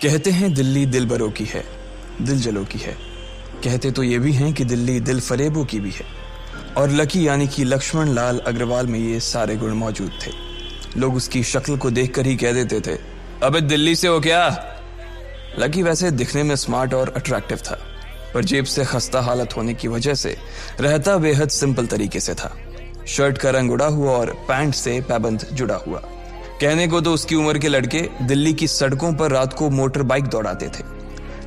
कहते हैं दिल्ली दिल बरों की है, दिल जलों की है। कहते तो ये भी हैं कि दिल्ली दिल फरेबों की भी है। और लकी यानी कि लक्ष्मण लाल अग्रवाल में ये सारे गुण मौजूद थे। लोग उसकी शक्ल को देखकर ही कह देते थे, अबे दिल्ली से हो क्या? लकी वैसे दिखने में स्मार्ट और अट्रैक्टिव था, पर जेब से खस्ता हालत होने की वजह से रहता बेहद सिंपल तरीके से था। शर्ट का रंग उड़ा हुआ और पैंट से पैबंद जुड़ा हुआ। कहने को तो उसकी उम्र के लड़के दिल्ली की सड़कों पर रात को मोटर बाइक दौड़ाते थे,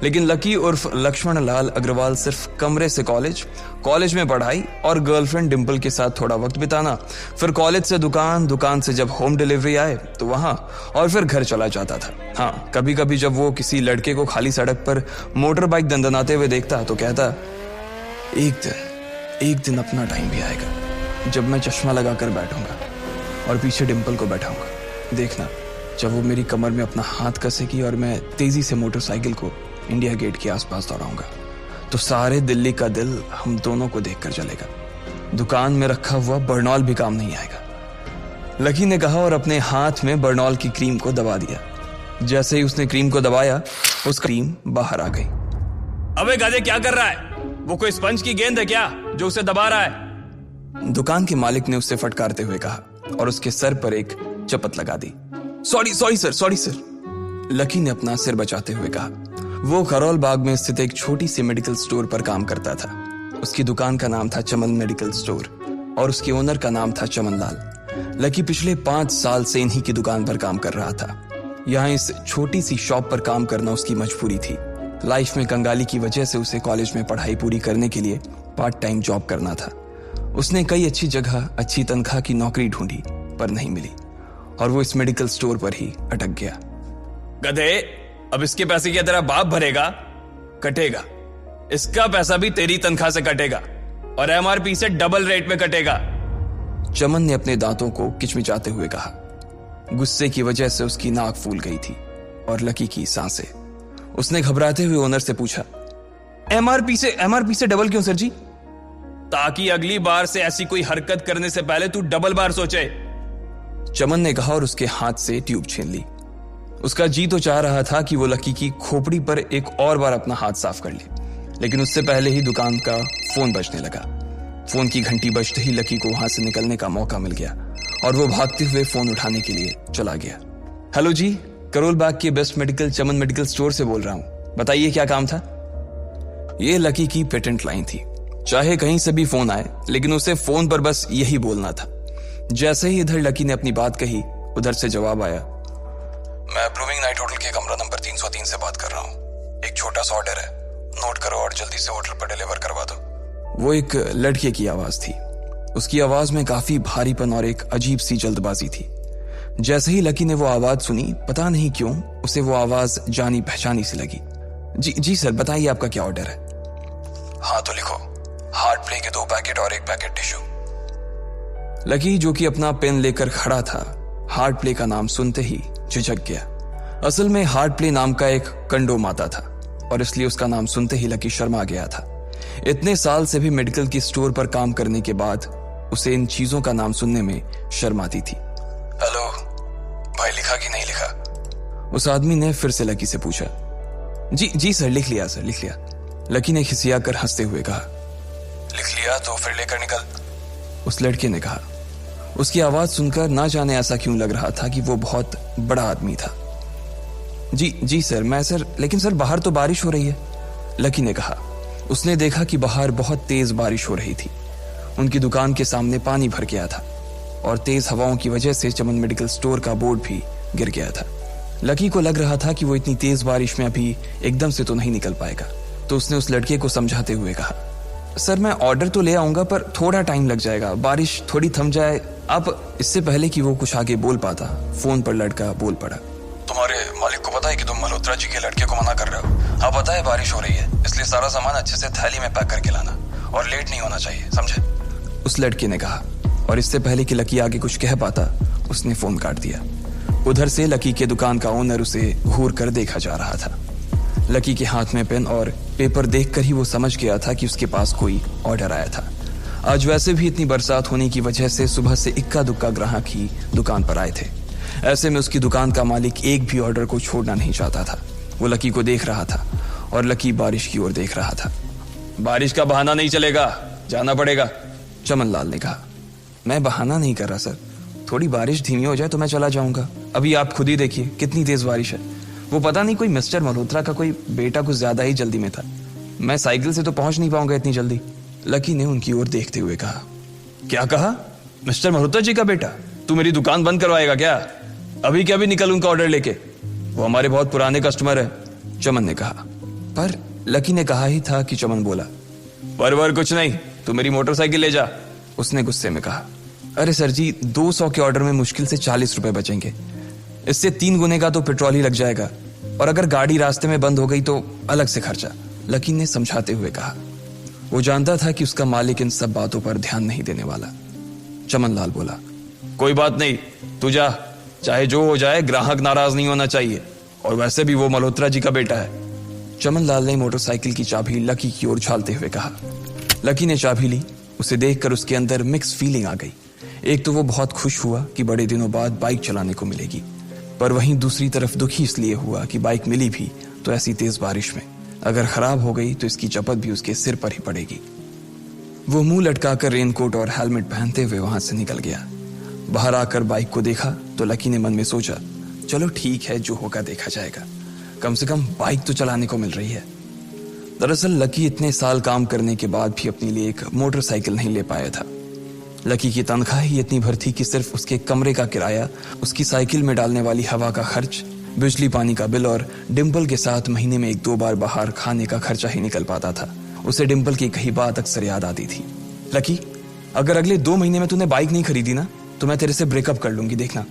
लेकिन लकी उर्फ लक्ष्मण लाल अग्रवाल सिर्फ कमरे से कॉलेज में पढ़ाई और गर्लफ्रेंड डिंपल के साथ थोड़ा वक्त बिताना, फिर कॉलेज से दुकान, दुकान से जब होम डिलीवरी आए तो वहां, और फिर घर चला जाता था। हाँ, कभी कभी जब वो किसी लड़के को खाली सड़क पर मोटर बाइक दंदनाते हुए देखता तो कहता, एक दिन अपना टाइम भी आएगा जब मैं चश्मा लगाकर बैठूंगा और पीछे डिंपल को बैठाऊंगा। देखना, जब वो मेरी कमर में अपना हाथ कसेगी और मैं तेजी से मोटरसाइकिल को इंडिया गेट के आसपास दौड़ाऊंगा, तो सारे दिल्ली का दिल हम दोनों को देखकर जलेगा। दुकान में रखा हुआ बर्नॉल भी काम नहीं आएगा। लकी ने कहा और अपने हाथ में बर्नॉल की क्रीम को दबा दिया। जैसे ही उसने क्रीम को दबाया, उस क्रीम बाहर आ गई। अबे गाधे, क्या कर रहा है? वो कोई स्पंज की गेंद है क्या जो उसे दबा रहा है? दुकान के मालिक ने उससे फटकारते हुए कहा और उसके सर पर एक चपत लगा दी। Sorry sir. लकी ने अपना सिर बचाते हुए कहा। वो खरोल बाग में स्थित एक छोटी सी मेडिकल स्टोर पर काम करता था। उसकी दुकान का नाम था चमन मेडिकल स्टोर और उसके ओनर का नाम था चमन लाल। लकी पिछले 5 साल से इन्हीं की दुकान पर काम कर रहा था। यहाँ इस छोटी सी शॉप पर काम करना उसकी मजबूरी थी। लाइफ में कंगाली की वजह से उसे कॉलेज में पढ़ाई पूरी करने के लिए पार्ट टाइम जॉब करना था। उसने कई अच्छी जगह अच्छी तनख्वाह की नौकरी ढूंढी पर नहीं मिली और वो इस मेडिकल स्टोर पर ही अटक गया। गधे, अब इसके पैसे क्या तेरा बाप भरेगा? कटेगा। इसका पैसा भी तेरी तनख्वाह से कटेगा और एमआरपी से डबल रेट में कटेगा। चमन ने अपने दांतों को किचमिचाते हुए कहा। गुस्से की वजह से उसकी नाक फूल गई थी और लकी की सांसें। उसने घबराते हुए ओनर से पूछा, एमआरपी से डबल क्यों सर जी? ताकि अगली बार से ऐसी कोई हरकत करने से पहले तू डबल बार सोचे, चमन ने कहा और उसके हाथ से ट्यूब छीन ली। उसका जी तो चाह रहा था कि वो लकी की खोपड़ी पर एक और बार अपना हाथ साफ कर ले, लेकिन उससे पहले ही दुकान का फोन बजने लगा। फोन की घंटी बजते ही लकी को वहां से निकलने का मौका मिल गया और वो भागते हुए फोन उठाने के लिए चला गया। हेलो जी, करोल बाग के बेस्ट मेडिकल चमन मेडिकल स्टोर से बोल रहा हूं, बताइए क्या काम था? ये लकी की पेटेंट लाइन थी। चाहे कहीं से भी फोन आए, लेकिन उसे फोन पर बस यही बोलना था। जैसे ही इधर लकी ने अपनी बात कही, उधर से जवाब आया, मैं ब्लूमिंग नाइट होटल के कमरा नंबर 303 से बात कर रहा हूँ। एक छोटा सा ऑर्डर है, नोट करो और जल्दी से होटल पर डिलीवर करवा दो। वो एक लड़के की आवाज थी। उसकी आवाज में काफी भारीपन और एक अजीब सी जल्दबाजी थी। जैसे ही लकी ने वो आवाज सुनी, पता नहीं क्यों उसे वो आवाज जानी पहचानी सी लगी। जी सर, बताइए आपका क्या ऑर्डर है? हाँ तो लिखो, हार्ट प्ले के 2 पैकेट और 1 पैकेट टिश्यू। लकी, जो कि अपना पेन लेकर खड़ा था, हार्ट प्ले का नाम सुनते ही झिझक गया। असल में हार्ट प्ले नाम का एक कंडोम आता था और इसलिए उसका नाम सुनते ही लकी शर्मा गया था। इतने साल से भी मेडिकल की स्टोर पर काम करने के बाद उसे इन चीजों का नाम सुनने में शर्म आती थी। हेलो भाई, लिखा कि नहीं लिखा? उस आदमी ने फिर से लकी से पूछा। जी सर, लिख लिया सर, लिख लिया। लकी ने खिसिया कर हंसते हुए कहा। लिख लिया तो फिर लेकर निकल, उस लड़के ने कहा। उसकी आवाज सुनकर ना जाने ऐसा क्यों लग रहा था कि वो बहुत बड़ा आदमी था। जी सर, लेकिन सर बाहर तो बारिश हो रही है, लकी ने कहा। उसने देखा कि बाहर बहुत तेज बारिश हो रही थी। उनकी दुकान के सामने पानी भर गया था और तेज हवाओं की वजह से चमन मेडिकल स्टोर का बोर्ड भी गिर गया था। लकी को लग रहा था कि वो इतनी तेज बारिश में अभी एकदम से तो नहीं निकल पाएगा, तो उसने उस लड़के को समझाते हुए कहा, सर मैं ऑर्डर तो ले आऊंगा पर थोड़ा टाइम लग जाएगा, बारिश थोड़ी थम जाए। अब इससे पहले कि वो कुछ आगे बोल पाता, फोन पर लड़का बोल पड़ा। तुम्हारे मालिक को पता है कि तुम मल्होत्रा जी के लड़के को मना कर रहे हो? हाँ पता है, बारिश हो रही है, इसलिए सारा सामान अच्छे से थैली में पैक करके लाना और लेट नहीं होना चाहिए, समझे? उस लड़के ने कहा और इससे पहले कि लकी आगे कुछ कह पाता, उसने फोन काट दिया। उधर से लकी के दुकान का ओनर उसे घूर कर देखा जा रहा था। लकी के हाथ में पेन और पेपर देखकर ही वो समझ गया था कि उसके पास कोई ऑर्डर आया था। आज वैसे भी इतनी बरसात होने की वजह से सुबह से इक्का दुक्का ग्राहक ही दुकान पर आए थे। ऐसे में उसकी दुकान का मालिक एक भी ऑर्डर को छोड़ना नहीं चाहता था। वो लकी को देख रहा था और लकी बारिश की ओर देख रहा था। बारिश का बहाना नहीं चलेगा, जाना पड़ेगा, चमन लाल ने कहा। मैं बहाना नहीं कर रहा सर, थोड़ी बारिश धीमी हो जाए तो मैं चला जाऊंगा। अभी आप खुद ही देखिए कितनी तेज बारिश है। वो पता नहीं कोई मिस्टर मल्होत्रा का कोई बेटा कुछ ज्यादा ही जल्दी में था। मैं साइकिल से तो पहुंच नहीं पाऊंगा इतनी जल्दी। लकी ने उनकी ओर देखते हुए कहा। क्या कहा? मिस्टर मल्होत्रा जी का बेटा? तू मेरी दुकान बंद करवाएगा क्या? अभी क्या भी निकल उनका ऑर्डर लेके, वो हमारे बहुत पुराने कस्टमर है, चमन ने कहा। पर लकी ने कहा ही था कि चमन बोला। पर कुछ नहीं, तू मेरी मोटरसाइकिल ले जा, उसने गुस्से में कहा। अरे सर जी, 200 के ऑर्डर में मुश्किल से 40 रुपए बचेंगे, इससे 3 गुने का तो पेट्रोल ही लग जाएगा, और अगर गाड़ी रास्ते में बंद हो गई तो अलग से खर्चा, लकी ने समझाते हुए कहा। वो जानता था कि उसका मालिक इन सब बातों पर ध्यान नहीं देने वाला। चमन लाल बोला। कोई बात नहीं, तू जा, चाहे जो हो जाए ग्राहक नाराज नहीं होना चाहिए, और वैसे भी वो मल्होत्रा जी का बेटा है। चमन लाल ने मोटरसाइकिल की चाबी लकी की ओर उछालते हुए कहा। लकी ने चाबी ली। उसे देखकर उसके अंदर मिक्स फीलिंग आ गई। एक तो वो बहुत खुश हुआ कि बड़े दिनों बाद बाइक चलाने को मिलेगी, पर वहीं दूसरी तरफ दुखी इसलिए हुआ कि बाइक मिली भी तो ऐसी तेज बारिश में, अगर खराब हो गई तो इसकी चपत भी उसके सिर पर ही पड़ेगी। वो मुंह लटकाकर रेनकोट और हेलमेट पहनते हुए वहां से निकल गया। बाहर आकर बाइक को देखा तो लकी ने मन में सोचा, चलो ठीक है, जो होगा देखा जाएगा, कम से कम बाइक तो चलाने को मिल रही है। दरअसल लकी इतने साल काम करने के बाद भी अपने लिए एक मोटरसाइकिल नहीं ले पाया था। लकी की तनख्वाह ही इतनी भर थी कि सिर्फ उसके कमरे का किराया, उसकी साइकिल में डालने वाली हवा का खर्च, बिजली पानी का बिल और डिम्पल के साथ महीने में 1-2 बार बाहर खाने का खर्चा ही निकल पाता था। उसे डिम्पल की कही बात अक्सर याद आती थी। लकी, अगर अगले 2 महीने में तूने बाइक नहीं खरीदी ना तो मैं तेरे से ब्रेकअप कर लूंगी, देखना।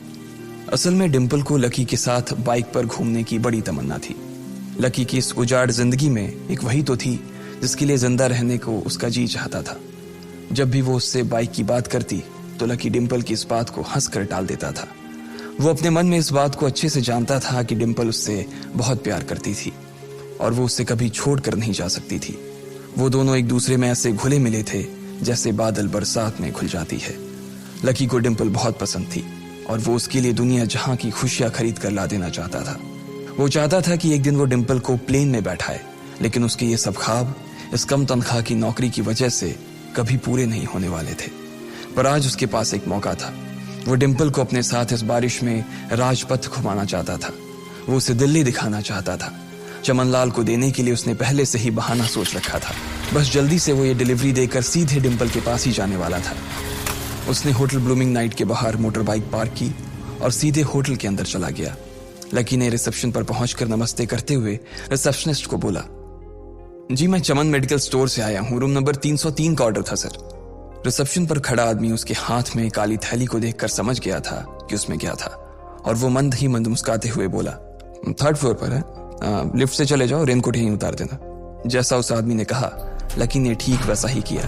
असल में डिम्पल को लकी के साथ बाइक पर घूमने की बड़ी तमन्ना थी। लकी की इस उजाड़ जिंदगी में एक वही तो थी जिसके लिए जिंदा रहने को उसका जी चाहता था। जब भी वो उससे बाइक की बात करती तो लकी डिम्पल की इस बात को हंसकर टाल देता था। वो अपने मन में इस बात को अच्छे से जानता था कि डिम्पल उससे बहुत प्यार करती थी और वो उससे कभी छोड़कर नहीं जा सकती थी। वो दोनों एक दूसरे में ऐसे घुले मिले थे जैसे बादल बरसात में घुल जाती है। लकी को डिम्पल बहुत पसंद थी और वो उसके लिए दुनिया जहां की खुशियां खरीद कर ला देना चाहता था। वो चाहता था कि एक दिन वो डिम्पल को प्लेन में बैठाए, लेकिन उसके ये सब ख्वाब इस कम तनख्वाह की नौकरी की वजह से कभी पूरे नहीं होने वाले थे। पर आज उसके पास एक मौका था। वो डिम्पल को अपने साथ इस बारिश में राजपथ घुमाना चाहता था। वो उसे दिल्ली दिखाना चाहता था। चमन लाल को देने के लिए उसने पहले से ही बहाना सोच रखा था। बस जल्दी से वो ये डिलीवरी देकर सीधे डिम्पल के पास ही जाने वाला था। उसने होटल ब्लूमिंग नाइट के बाहर मोटर बाइक पार्क की और सीधे होटल के अंदर चला गया। लकी ने रिसेप्शन पर पहुंचकर नमस्ते करते हुए रिसेप्शनिस्ट को बोला, जी मैं चमन मेडिकल स्टोर से आया हूं, रूम नंबर 303 का ऑर्डर था सर। रिसेप्शन पर खड़ा आदमी उसके हाथ में काली थैली को देखकर समझ गया था कि उसमें क्या था और वो मंद ही मंद मुस्कुराते हुए बोला, 3rd फ्लोर पर है, लिफ्ट से चले जाओ, रेनकोट यहीं उतार देना। जैसा उस आदमी ने कहा लकी ने ठीक वैसा ही किया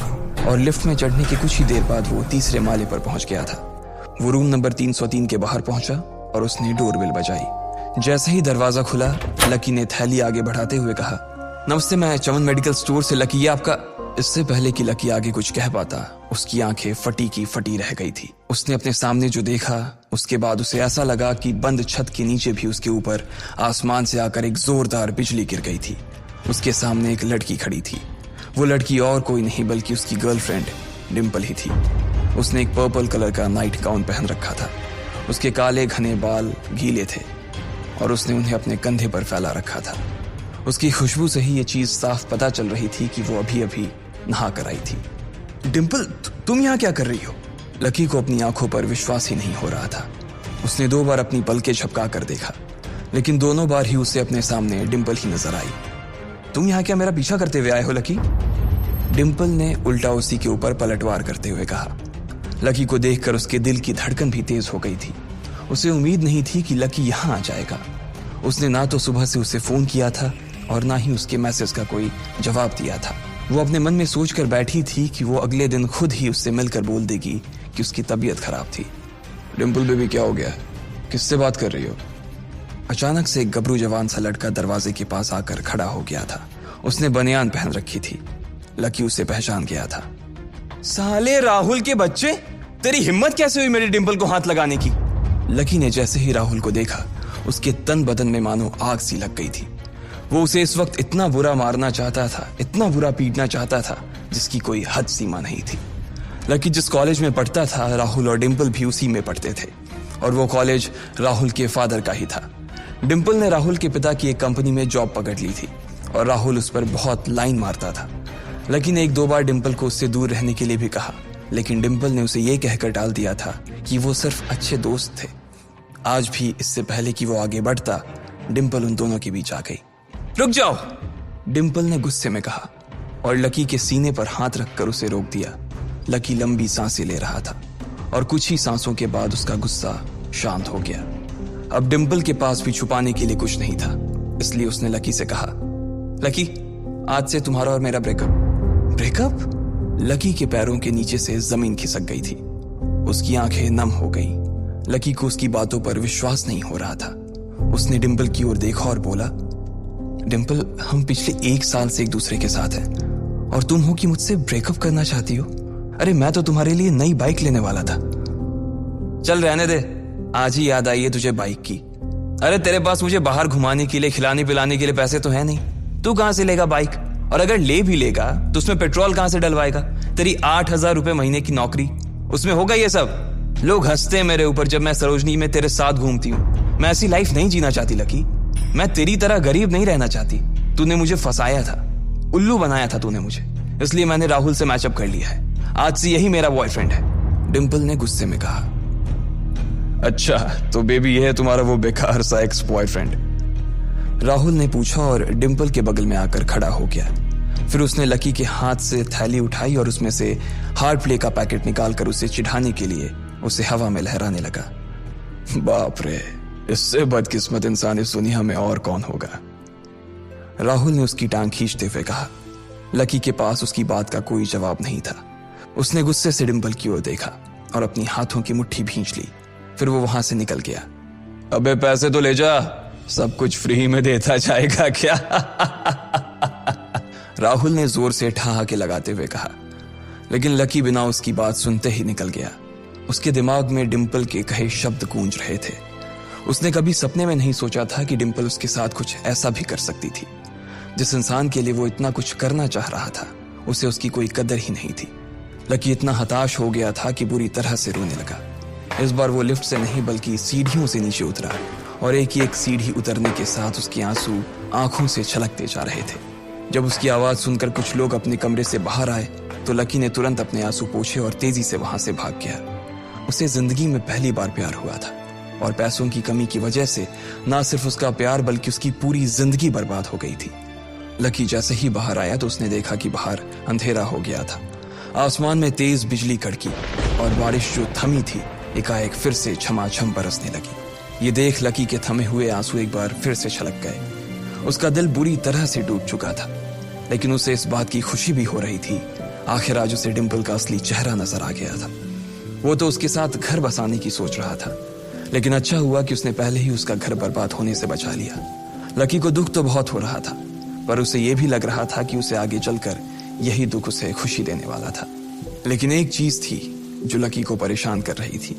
और लिफ्ट में चढ़ने के कुछ ही देर बाद वो 3रे माले पर पहुंच गया था। वो रूम नंबर 303 के बाहर पहुंचा और उसने डोरबेल बजाई। जैसे ही दरवाजा खुला लकी ने थैली आगे बढ़ाते हुए कहा, नमस्ते, मैं चमन मेडिकल स्टोर से लकी, ये आपका। इससे पहले कि लकी आगे कुछ कह पाता उसकी आंखें फटी की फटी रह गई थी। उसने अपने सामने जो देखा उसके बाद उसे ऐसा लगा कि बंद छत के नीचे भी उसके ऊपर आसमान से आकर एक जोरदार बिजली गिर गई थी। उसके सामने एक लड़की खड़ी थी। वो लड़की और कोई नहीं बल्कि उसकी गर्लफ्रेंड डिम्पल ही थी। उसने एक पर्पल कलर का नाइट गाउन पहन रखा था। उसके काले घने बाल गीले थे और उसने उन्हें अपने कंधे पर फैला रखा था। उसकी खुशबू से ही ये चीज साफ पता चल रही थी कि वो अभी अभी नहा कर आई थी। डिम्पल, तुम यहाँ क्या कर रही हो? लकी को अपनी आंखों पर विश्वास ही नहीं हो रहा था। उसने 2 बार अपनी पलकें झपका कर देखा, लेकिन दोनों बार ही उसे अपने सामने डिम्पल ही नजर आई। तुम यहाँ क्या मेरा पीछा करते हुए आए हो लकी? डिम्पल ने उल्टा उसी के ऊपर पलटवार करते हुए कहा। लकी को देखकर उसके दिल की धड़कन भी तेज हो गई थी। उसे उम्मीद नहीं थी कि लकी यहाँ आ जाएगा। उसने ना तो सुबह से उसे फोन किया था और ना ही उसके मैसेज का कोई जवाब दिया था। वो अपने मन में सोचकर बैठी थी कि वो अगले दिन खुद ही उससे मिलकर बोल देगी कि उसकी तबीयत खराब थी। डिम्पल बेबी, क्या हो गया? किससे बात कर रही हो? अचानक से एक गबरू जवान सा लड़का दरवाजे के पास आकर खड़ा हो गया था। उसने बनियान पहन रखी थी। लकी उसे पहचान गया था। साले राहुल के बच्चे, तेरी हिम्मत कैसे हुई मेरी डिम्पल को हाथ लगाने की? लकी ने जैसे ही राहुल को देखा उसके तन बदन में मानो आग सी लग गई थी। वो उसे इस वक्त इतना बुरा मारना चाहता था, इतना बुरा पीटना चाहता था, जिसकी कोई हद सीमा नहीं थी। लकी जिस कॉलेज में पढ़ता था, राहुल और डिंपल भी उसी में पढ़ते थे, और वो कॉलेज राहुल के फादर का ही था। डिंपल ने राहुल के पिता की एक कंपनी में जॉब पकड़ ली थी और राहुल उस पर बहुत लाइन मारता था। लकी ने 1-2 बार डिंपल को उससे दूर रहने के लिए भी कहा, लेकिन डिंपल ने उसे यह कहकर टाल दिया था कि वो सिर्फ अच्छे दोस्त थे। आज भी इससे पहले कि वो आगे बढ़ता, डिंपल उन दोनों के बीच आ गई। रुक जाओ, डिंपल ने गुस्से में कहा और लकी के सीने पर हाथ रखकर उसे रोक दिया। लकी लंबी सांसें ले रहा था और कुछ ही सांसों के बाद उसका गुस्सा शांत हो गया। अब डिंपल के पास भी छुपाने के लिए कुछ नहीं था, इसलिए उसने लकी से कहा, लकी, आज से तुम्हारा और मेरा ब्रेकअप। ब्रेकअप? लकी के पैरों के नीचे से जमीन खिसक गई थी। उसकी आंखें नम हो गईं। लकी को उसकी बातों पर विश्वास नहीं हो रहा था। उसने डिंपल की ओर देखा और बोला, डिंपल, हम पिछले 1 साल से एक दूसरे के साथ हैं और तुम हो कि मुझसे ब्रेकअप करना चाहती हो? अरे मैं तो तुम्हारे लिए नई बाइक लेने वाला था। चल रहने दे, आज ही याद आई है तुझे बाइक की। अरे तेरे पास मुझे बाहर घुमाने के लिए, खिलाने पिलाने के लिए पैसे तो है नहीं, तू कहां से लेगा बाइक? और अगर ले भी लेगा तो उसमें पेट्रोल कहां से डलवाएगा? तेरी 8,000 रुपए महीने की नौकरी, उसमें होगा ये सब? लोग हंसते हैं मेरे ऊपर जब मैं सरोजनी में तेरे साथ घूमती हूँ। मैं ऐसी लाइफ नहीं जीना चाहती लकी। मैं तेरी तरह गरीब नहीं रहना चाहती। तूने मुझे फंसाया था, उल्लू बनाया था तूने मुझे, इसलिए मैंने राहुल से मैचअप कर लिया है। आज से यही मेरा बॉयफ्रेंड है, डिंपल ने गुस्से में कहा। अच्छा, तो बेबी ये है तुम्हारा वो बेकार सा एक्स बॉयफ्रेंड? राहुल ने पूछा और डिंपल के बगल में आकर खड़ा हो गया। फिर उसने लकी के हाथ से थैली उठाई और उसमें से हार्ड प्ले का पैकेट निकालकर उसे चिढ़ाने के लिए उसे हवा में लहराने लगा। बाप रे, इससे बदकिस्मत इंसान इस दुनिया में और कौन होगा? राहुल ने उसकी टांग खींचते हुए कहा। लकी के पास उसकी बात का कोई जवाब नहीं था। उसने गुस्से से डिंपल की ओर देखा और अपनी हाथों की मुट्ठी भींच ली। फिर वो वहां से निकल गया। अबे पैसे तो ले जा, सब कुछ फ्री में देता जाएगा क्या? राहुल ने जोर से ठहाके लगाते हुए कहा, लेकिन लकी बिना उसकी बात सुनते ही निकल गया। उसके दिमाग में डिंपल के कहे शब्द गूंज रहे थे। उसने कभी सपने में नहीं सोचा था कि डिंपल उसके साथ कुछ ऐसा भी कर सकती थी। जिस इंसान के लिए वो इतना कुछ करना चाह रहा था, उसे उसकी कोई कदर ही नहीं थी। लकी इतना हताश हो गया था कि बुरी तरह से रोने लगा। इस बार वो लिफ्ट से नहीं बल्कि सीढ़ियों से नीचे उतरा और एक ही एक सीढ़ी उतरने के साथ उसके आंसू आंखों से छलकते जा रहे थे। जब उसकी आवाज सुनकर कुछ लोग अपने कमरे से बाहर आए तो लकी ने तुरंत अपने आंसू पोंछे और तेजी से वहां से भाग गया। उसे जिंदगी में पहली बार प्यार हुआ था और पैसों की कमी की वजह से ना सिर्फ उसका प्यार बल्कि उसकी पूरी जिंदगी बर्बाद हो गई थी। लकी जैसे ही बाहर आया तो उसने देखा कि बाहर अंधेरा हो गया था। आसमान में तेज बिजली कड़की और बारिश जो थमी थी एकाएक फिर से झमाझम बरसने लगी। ये देख लकी के थमे हुए आंसू एक बार फिर से छलक गए। उसका दिल बुरी तरह से डूब चुका था, लेकिन उसे इस बात की खुशी भी हो रही थी। आखिर आज उसे डिंपल का असली चेहरा नजर आ गया था। वो तो उसके साथ घर बसाने की सोच रहा था, लेकिन अच्छा हुआ कि उसने पहले ही उसका घर बर्बाद होने से बचा लिया। लकी को दुख तो बहुत हो रहा था, पर उसे यह भी लग रहा था कि उसे आगे चलकर यही दुख उसे खुशी देने वाला था। लेकिन एक चीज थी जो लकी को परेशान कर रही थी,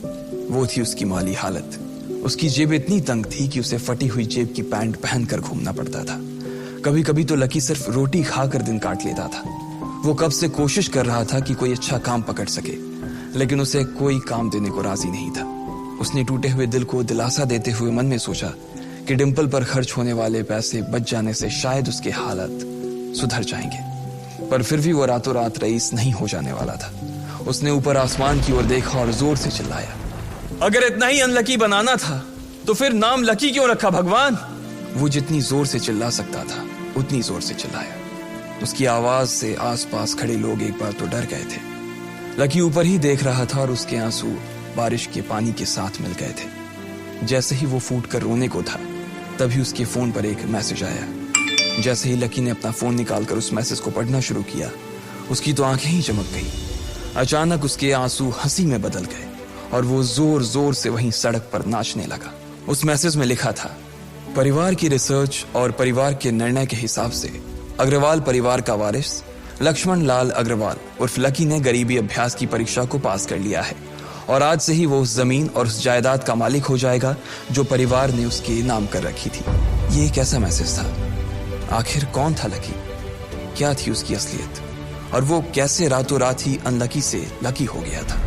वो थी उसकी माली हालत। उसकी जेब इतनी तंग थी कि उसे फटी हुई जेब की पैंट पहनकर घूमना पड़ता था। कभी कभी तो लकी सिर्फ रोटी खाकर दिन काट लेता था। वो कब से कोशिश कर रहा था कि कोई अच्छा काम पकड़ सके, लेकिन उसे कोई काम देने को राजी नहीं था। उसने टूटे हुए दिल को दिलासा देते हुए मन में सोचा कि डिंपल पर खर्च होने वाले पैसे बच जाने से शायद उसके हालत सुधर जाएंगे। पर फिर भी वो रातों रात रईस नहीं हो जाने वाला था। उसने ऊपर आसमान की ओर देखा और जोर से चिल्लाया, अगर इतना ही अनलकी बनाना था तो फिर नाम लकी क्यों रखा भगवान? वो जितनी जोर से चिल्ला सकता था उतनी जोर से चिल्लाया। उसकी आवाज से आसपास खड़े लोग एक बार तो डर गए थे। लकी ऊपर ही देख रहा था और उसके आंसू बारिश के पानी के साथ मिल गए थे। जैसे ही वो फूट कर रोने को था, तभी उसके फोन पर एक मैसेज आया। जैसे ही लकी ने अपना फोन निकालकर उस मैसेज को पढ़ना शुरू किया, उसकी तो आंखें ही चमक गई। अचानक उसके आंसू हंसी में बदल गए और वो जोर जोर से वहीं सड़क पर नाचने लगा। उस मैसेज में लिखा था, परिवार की रिसर्च और परिवार के निर्णय के हिसाब से अग्रवाल परिवार का वारिस लक्ष्मण लाल अग्रवाल उर्फ लकी ने गरीबी अभ्यास की परीक्षा को पास कर लिया है और आज से ही वो उस जमीन और उस जायदाद का मालिक हो जाएगा जो परिवार ने उसके नाम कर रखी थी। ये एक ऐसा मैसेज था आखिर कौन था लकी? क्या थी उसकी असलियत? और वो कैसे रातों रात ही अनलकी से लकी हो गया था?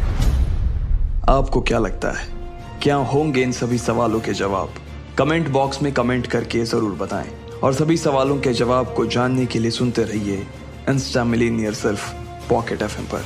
आपको क्या लगता है, क्या होंगे इन सभी सवालों के जवाब? कमेंट बॉक्स में कमेंट करके जरूर बताएं। और सभी सवालों के जवाब को जानने के लिए सुनते रहिए इंस्टा मिलीनियर सिर्फ पॉकेट एफएम पर।